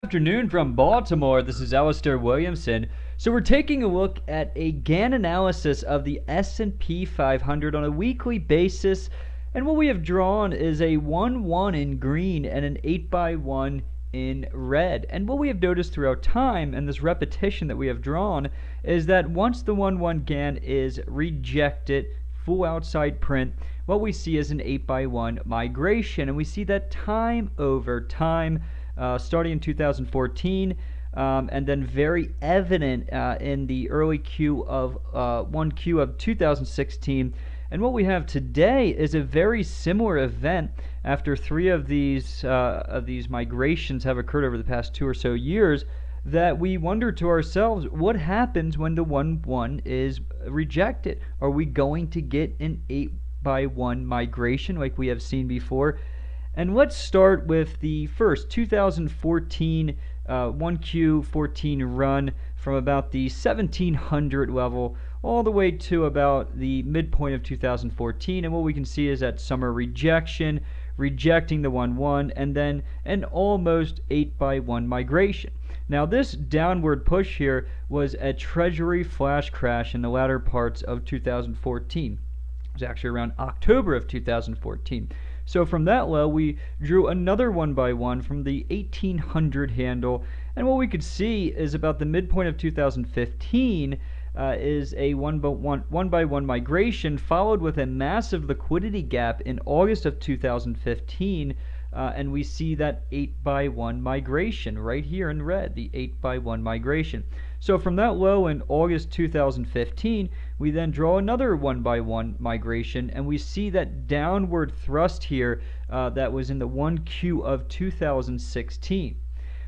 Afternoon from Baltimore. This is Alastair Williamson. So we're taking a look at a GANN analysis of the S&P 500 on a weekly basis, and what we have drawn is a 1-1 in green and an 8x1 in red. And what we have noticed throughout time and this repetition that we have drawn is that once the 1-1 GANN is rejected, full outside print, what we see is an 8x1 migration, and we see that time over time. Starting in 2014, and then very evident in the early Q of 1Q of 2016. And what we have today is a very similar event after three of these migrations have occurred over the past 2 or so years, that we wonder to ourselves, what happens when the 1-1 is rejected? Are we going to get an 8x1 migration like we have seen before? And let's start with the first 2014 1Q14 run from about the 1700 level all the way to about the midpoint of 2014. And what we can see is that summer rejection, rejecting the 1-1, and then an almost 8x1 migration. Now this downward push here was a treasury flash crash in the latter parts of 2014. It was actually around October of 2014. So from that low, we drew another 1x1 from the 1800 handle, and what we could see is about the midpoint of 2015 is a 1x1 migration, followed with a massive liquidity gap in August of 2015, and we see that 8x1 migration right here in red, the 8x1 migration. So from that low in August 2015, we then draw another 1x1 migration, and we see that downward thrust here that was in the 1Q of 2016.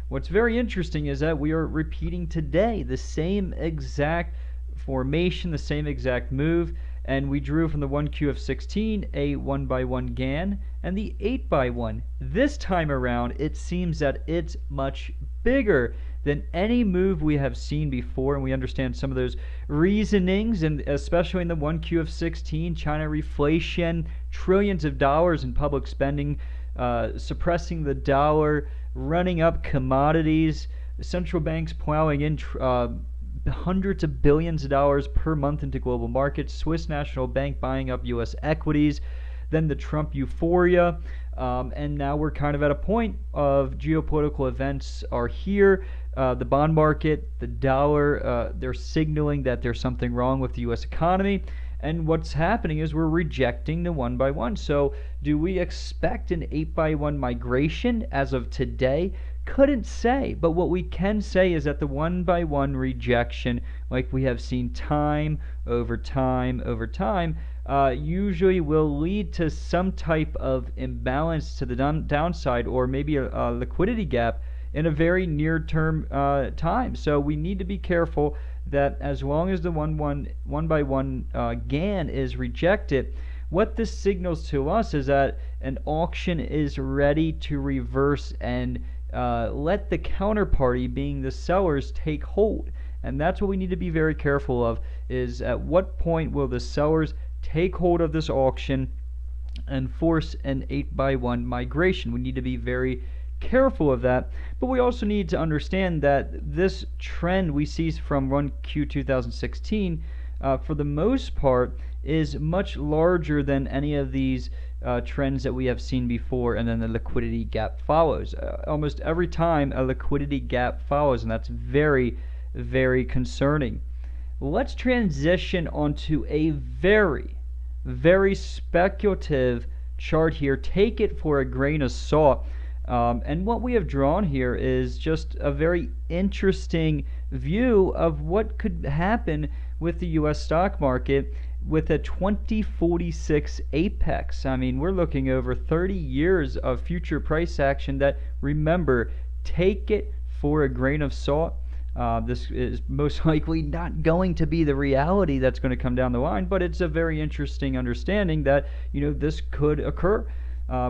What's very interesting is that we are repeating today the same exact formation, the same exact move, and we drew from the 1Q of 16 a 1x1 GANN and the 8x1. This time around, it seems that it's much bigger than any move we have seen before, and we understand some of those reasonings, and especially in the 1Q of 16, China reflation, trillions of dollars in public spending, suppressing the dollar, running up commodities, central banks plowing in hundreds of billions of dollars per month into global markets, Swiss National Bank buying up U.S. equities, then the Trump euphoria, and now we're kind of at a point of geopolitical events are here. The bond market, the dollar, they're signaling that there's something wrong with the U.S. economy, and what's happening is we're rejecting the 1x1. So do we expect an 8x1 migration as of today? Couldn't say, but what we can say is that the 1x1 rejection, like we have seen time over time over time, usually will lead to some type of imbalance to the downside, or maybe a liquidity gap in a very near term time. So we need to be careful that as long as the 1x1 GAN is rejected, what this signals to us is that an auction is ready to reverse and let the counterparty, being the sellers, take hold. And that's what we need to be very careful of, is at what point will the sellers take hold of this auction and force an 8x1 migration. We need to be very careful of that, but we also need to understand that this trend we see from 1Q 2016 for the most part is much larger than any of these trends that we have seen before, and then the liquidity gap follows. Almost every time a liquidity gap follows, and that's very, very concerning. Let's transition onto a very, very speculative chart here. Take it for a grain of salt. And what we have drawn here is just a very interesting view of what could happen with the U.S. stock market with a 2046 apex. I mean, we're looking over 30 years of future price action that, remember, take it for a grain of salt. This is most likely not going to be the reality that's going to come down the line, but it's a very interesting understanding that, this could occur.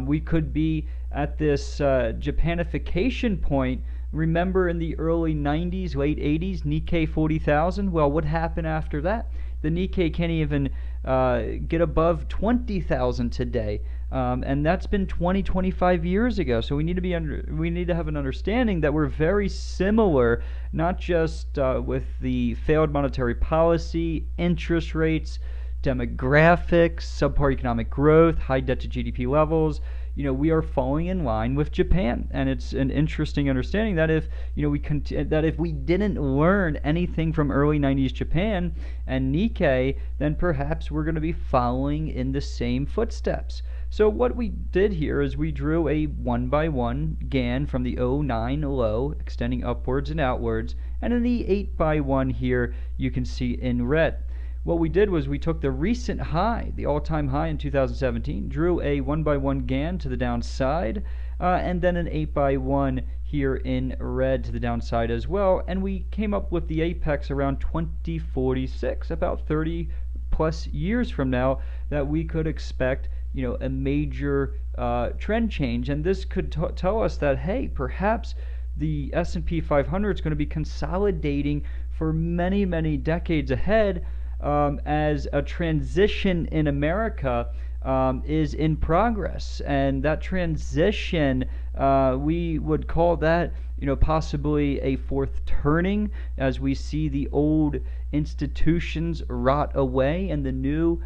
We could be at this Japanification point. Remember in the early 90s, late 80s, Nikkei 40,000? Well, what happened after that? The Nikkei can't even get above 20,000 today. And that's been 20, 25 years ago. So we need to have an understanding that we're very similar, not just with the failed monetary policy, interest rates, demographics, subpar economic growth, high debt to GDP levels. We are falling in line with Japan, and it's an interesting understanding that if we didn't learn anything from early 90s Japan and Nikkei, then perhaps we're going to be following in the same footsteps. So what we did here is we drew a 1x1 GANN from the 09 low, extending upwards and outwards, and in the 8x1 here you can see in red. What we did was we took the recent high, the all-time high in 2017, drew a 1x1 GANN to the downside, and then an 8x1 here in red to the downside as well, and we came up with the apex around 2046, about 30 plus years from now, that we could expect a major trend change. And this could tell us that, hey, perhaps the S&P 500 is going to be consolidating for many, many decades ahead, as a transition in America is in progress. And that transition, we would call that possibly a fourth turning, as we see the old institutions rot away and the new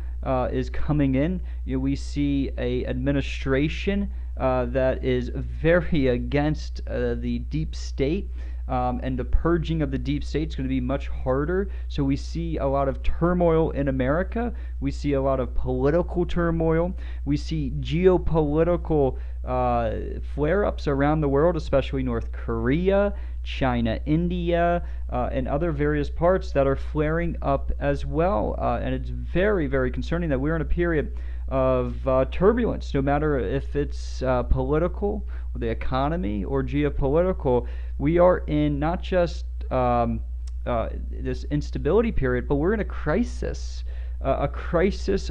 is coming in. We see a administration that is very against the deep state. And the purging of the deep state is going to be much harder. So we see a lot of turmoil in America. We see a lot of political turmoil. We see geopolitical flare-ups around the world, especially North Korea, China, India, and other various parts that are flaring up as well. And it's very, very concerning that we're in a period of turbulence, no matter if it's political, or the economy, or geopolitical. We are in not just this instability period, but we're in a crisis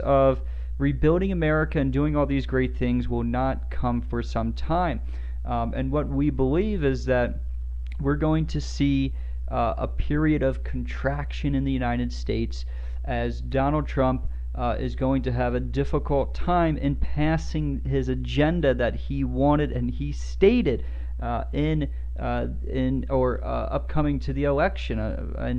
of rebuilding America, and doing all these great things will not come for some time. And what we believe is that we're going to see a period of contraction in the United States, as Donald Trump is going to have a difficult time in passing his agenda that he wanted and he stated upcoming to the election,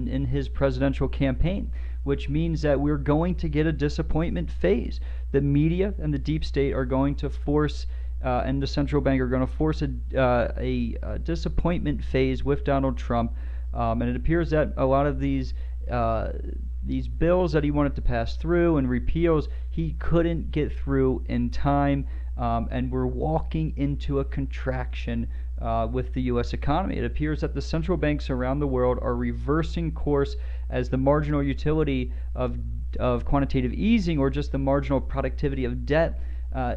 in his presidential campaign, which means that we're going to get a disappointment phase. The media and the deep state are going to force, and the central bank are going to force a disappointment phase with Donald Trump, and it appears that a lot of these bills that he wanted to pass through and repeals, he couldn't get through in time, and we're walking into a contraction with the U.S. economy. It appears that the central banks around the world are reversing course, as the marginal utility of quantitative easing, or just the marginal productivity of debt,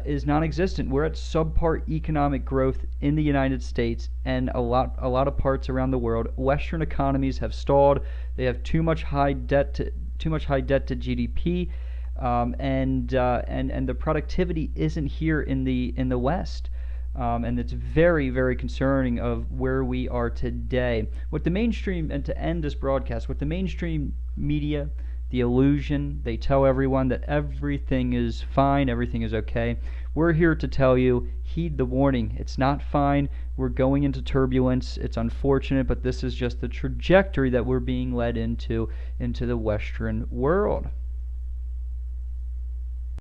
is non-existent. We're at subpar economic growth in the United States and a lot of parts around the world. Western economies have stalled. They have too much high debt to GDP, and the productivity isn't here in the West. And it's very, very concerning of where we are today. What the mainstream, and to end this broadcast, what the mainstream media, the illusion, they tell everyone that everything is fine, everything is okay. We're here to tell you, heed the warning. It's not fine. We're going into turbulence. It's unfortunate, but this is just the trajectory that we're being led into the Western world.